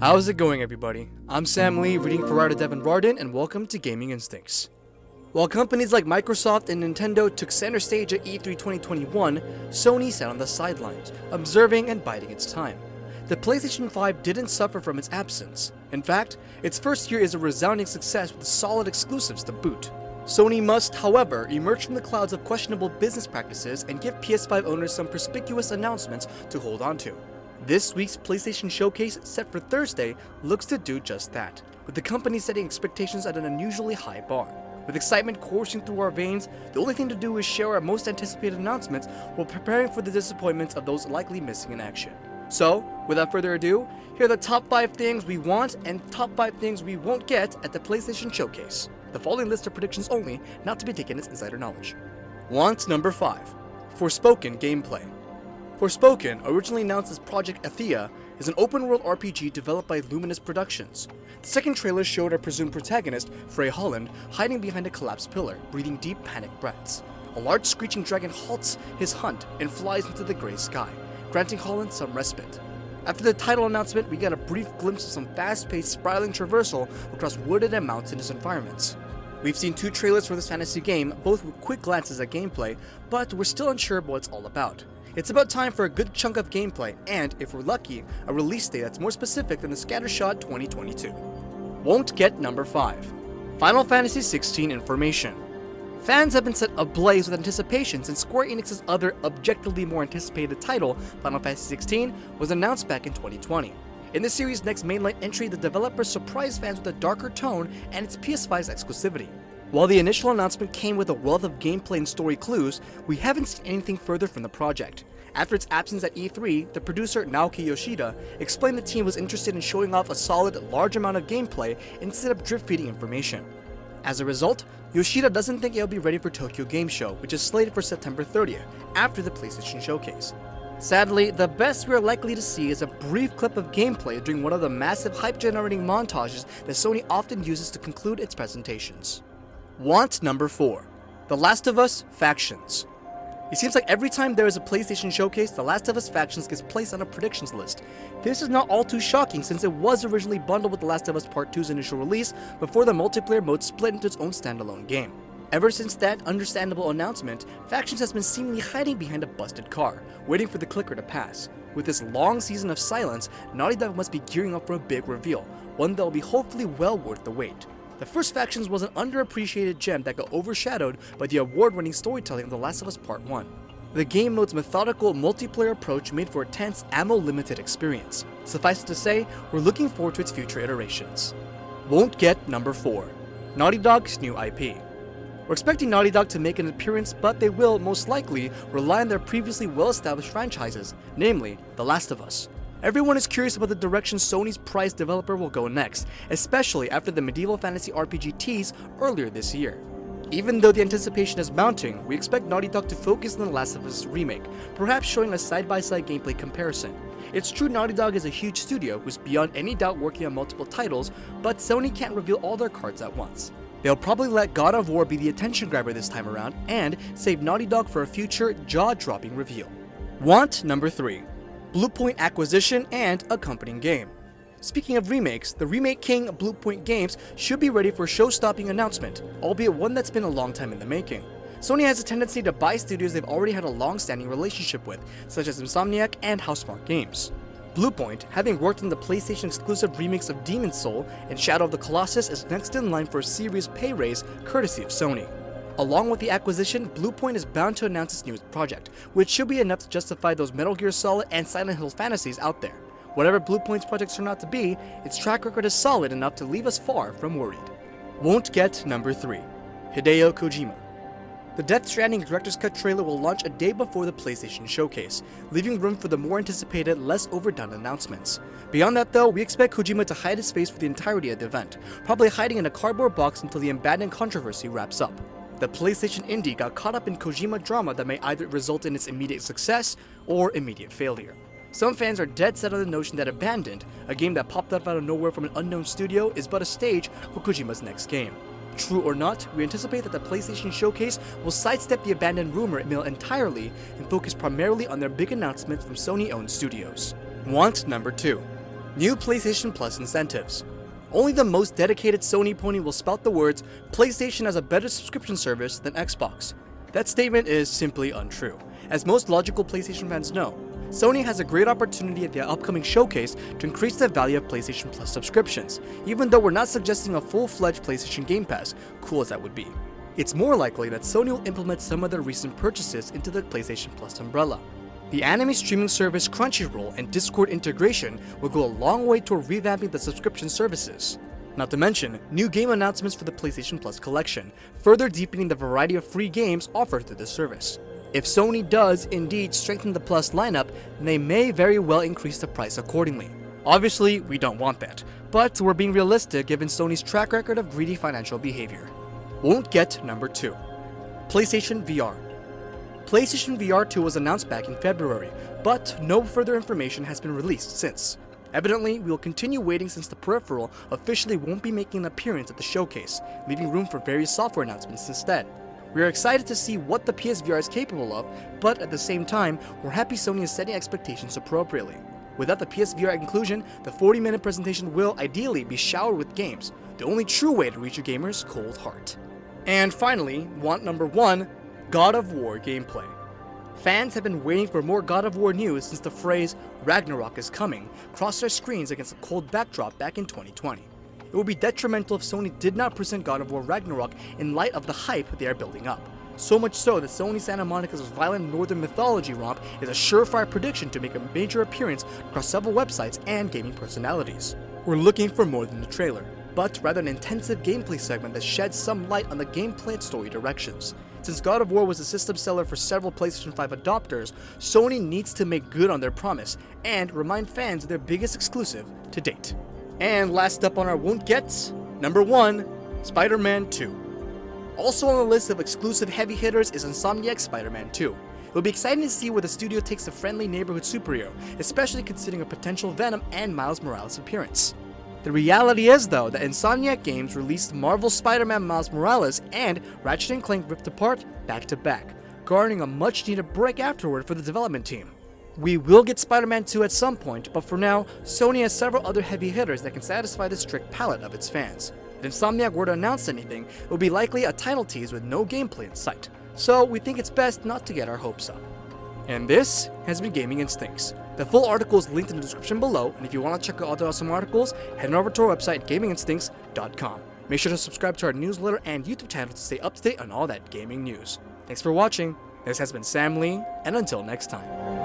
How's it going, everybody? I'm Sam Lee, reading for writer Devin Rardin, and welcome to Gaming Instincts. While companies like Microsoft and Nintendo took center stage at E3 2021, Sony sat on the sidelines, observing and biding its time. The PlayStation 5 didn't suffer from its absence. In fact, its first year is a resounding success with solid exclusives to boot. Sony must, however, emerge from the clouds of questionable business practices and give PS5 owners some conspicuous announcements to hold on to. This week's PlayStation Showcase, set for Thursday, looks to do just that, with the company setting expectations at an unusually high bar. With excitement coursing through our veins, the only thing to do is share our most anticipated announcements while preparing for the disappointments of those likely missing in action. So, without further ado, here are the top 5 things we want and top 5 things we won't get at the PlayStation Showcase. The following list are predictions only, not to be taken as insider knowledge. Want number 5. Forspoken gameplay. Forspoken, originally announced as Project Athea, is an open-world RPG developed by Luminous Productions. The second trailer showed our presumed protagonist, Frey Holland, hiding behind a collapsed pillar, breathing deep panic breaths. A large screeching dragon halts his hunt and flies into the gray sky, granting Holland some respite. After the title announcement, we got a brief glimpse of some fast-paced, spiraling traversal across wooded and mountainous environments. We've seen 2 trailers for this fantasy game, both with quick glances at gameplay, but we're still unsure of what it's all about. It's about time for a good chunk of gameplay, and, if we're lucky, a release date that's more specific than the scattershot 2022. Won't get number 5. Final Fantasy XVI information. Fans have been set ablaze with anticipation since Square Enix's other, objectively more anticipated title, Final Fantasy XVI, was announced back in 2020. In the series' next mainline entry, the developers surprised fans with a darker tone and its PS5's exclusivity. While the initial announcement came with a wealth of gameplay and story clues, we haven't seen anything further from the project. After its absence at E3, the producer Naoki Yoshida explained the team was interested in showing off a solid, large amount of gameplay instead of drip-feeding information. As a result, Yoshida doesn't think it'll be ready for Tokyo Game Show, which is slated for September 30th, after the PlayStation Showcase. Sadly, the best we're likely to see is a brief clip of gameplay during one of the massive hype-generating montages that Sony often uses to conclude its presentations. Want number 4. The Last of Us Factions. It seems like every time there is a PlayStation Showcase, The Last of Us Factions gets placed on a predictions list. This is not all too shocking since it was originally bundled with The Last of Us Part 2's initial release before the multiplayer mode split into its own standalone game. Ever since that understandable announcement, Factions has been seemingly hiding behind a busted car, waiting for the clicker to pass. With this long season of silence, Naughty Dog must be gearing up for a big reveal, one that will be hopefully well worth the wait. The first Factions was an underappreciated gem that got overshadowed by the award-winning storytelling of The Last of Us Part 1. The game mode's methodical multiplayer approach made for a tense, ammo-limited experience. Suffice it to say, we're looking forward to its future iterations. Won't get number 4. Naughty Dog's new IP. We're expecting Naughty Dog to make an appearance, but they will, most likely, rely on their previously well-established franchises, namely, The Last of Us. Everyone is curious about the direction Sony's prized developer will go next, especially after the medieval fantasy RPG tease earlier this year. Even though the anticipation is mounting, we expect Naughty Dog to focus on The Last of Us remake, perhaps showing a side-by-side gameplay comparison. It's true Naughty Dog is a huge studio who's beyond any doubt working on multiple titles, but Sony can't reveal all their cards at once. They'll probably let God of War be the attention grabber this time around, and save Naughty Dog for a future jaw-dropping reveal. Want number 3. Bluepoint Acquisition and accompanying game. Speaking of remakes, the remake king Bluepoint Games should be ready for a show-stopping announcement, albeit one that's been a long time in the making. Sony has a tendency to buy studios they've already had a long-standing relationship with, such as Insomniac and Housemarque Games. Bluepoint, having worked on the PlayStation exclusive remakes of Demon's Soul and Shadow of the Colossus, is next in line for a serious pay raise courtesy of Sony. Along with the acquisition, Bluepoint is bound to announce its newest project, which should be enough to justify those Metal Gear Solid and Silent Hill fantasies out there. Whatever Bluepoint's projects turn out to be, its track record is solid enough to leave us far from worried. Won't get number 3. Hideo Kojima. The Death Stranding Director's Cut trailer will launch a day before the PlayStation Showcase, leaving room for the more anticipated, less overdone announcements. Beyond that though, we expect Kojima to hide his face for the entirety of the event, probably hiding in a cardboard box until the abandoned controversy wraps up. The PlayStation indie got caught up in Kojima drama that may either result in its immediate success or immediate failure. Some fans are dead set on the notion that Abandoned, a game that popped up out of nowhere from an unknown studio, is but a stage for Kojima's next game. True or not, we anticipate that the PlayStation Showcase will sidestep the Abandoned rumor mill entirely and focus primarily on their big announcements from Sony-owned studios. Want number 2. New PlayStation Plus incentives. Only the most dedicated Sony pony will spout the words, PlayStation has a better subscription service than Xbox. That statement is simply untrue. As most logical PlayStation fans know, Sony has a great opportunity at their upcoming showcase to increase the value of PlayStation Plus subscriptions, even though we're not suggesting a full-fledged PlayStation Game Pass, cool as that would be. It's more likely that Sony will implement some of their recent purchases into the PlayStation Plus umbrella. The anime streaming service Crunchyroll and Discord integration will go a long way toward revamping the subscription services. Not to mention, new game announcements for the PlayStation Plus collection, further deepening the variety of free games offered through the service. If Sony does indeed strengthen the Plus lineup, then they may very well increase the price accordingly. Obviously, we don't want that, but we're being realistic given Sony's track record of greedy financial behavior. Won't get number 2. PlayStation VR. PlayStation VR 2 was announced back in February, but no further information has been released since. Evidently, we will continue waiting since the peripheral officially won't be making an appearance at the showcase, leaving room for various software announcements instead. We are excited to see what the PSVR is capable of, but at the same time, we're happy Sony is setting expectations appropriately. Without the PSVR inclusion, the 40-minute presentation will ideally be showered with games, the only true way to reach a gamer's cold heart. And finally, want number 1, God of War gameplay. Fans have been waiting for more God of War news since the phrase "Ragnarok is coming" crossed their screens against a cold backdrop back in 2020. It would be detrimental if Sony did not present God of War Ragnarok in light of the hype they are building up. So much so that Sony Santa Monica's violent northern mythology romp is a surefire prediction to make a major appearance across several websites and gaming personalities. We're looking for more than the trailer, but rather an intensive gameplay segment that sheds some light on the gameplay and story directions. Since God of War was a system seller for several PlayStation 5 adopters, Sony needs to make good on their promise and remind fans of their biggest exclusive to date. And last up on our won't gets, number 1, Spider-Man 2. Also on the list of exclusive heavy hitters is Insomniac's Spider-Man 2. It'll be exciting to see where the studio takes a friendly neighborhood superhero, especially considering a potential Venom and Miles Morales appearance. The reality is, though, that Insomniac Games released Marvel's Spider-Man Miles Morales and Ratchet & Clank Rift Apart back-to-back, garnering a much-needed break afterward for the development team. We will get Spider-Man 2 at some point, but for now, Sony has several other heavy hitters that can satisfy the strict palate of its fans. If Insomniac were to announce anything, it would be likely a title tease with no gameplay in sight, so we think it's best not to get our hopes up. And this has been Gaming Instincts. The full article is linked in the description below, and if you want to check out other awesome articles, head on over to our website, gaminginstincts.com. Make sure to subscribe to our newsletter and YouTube channel to stay up to date on all that gaming news. Thanks for watching. This has been Sam Lee, and until next time.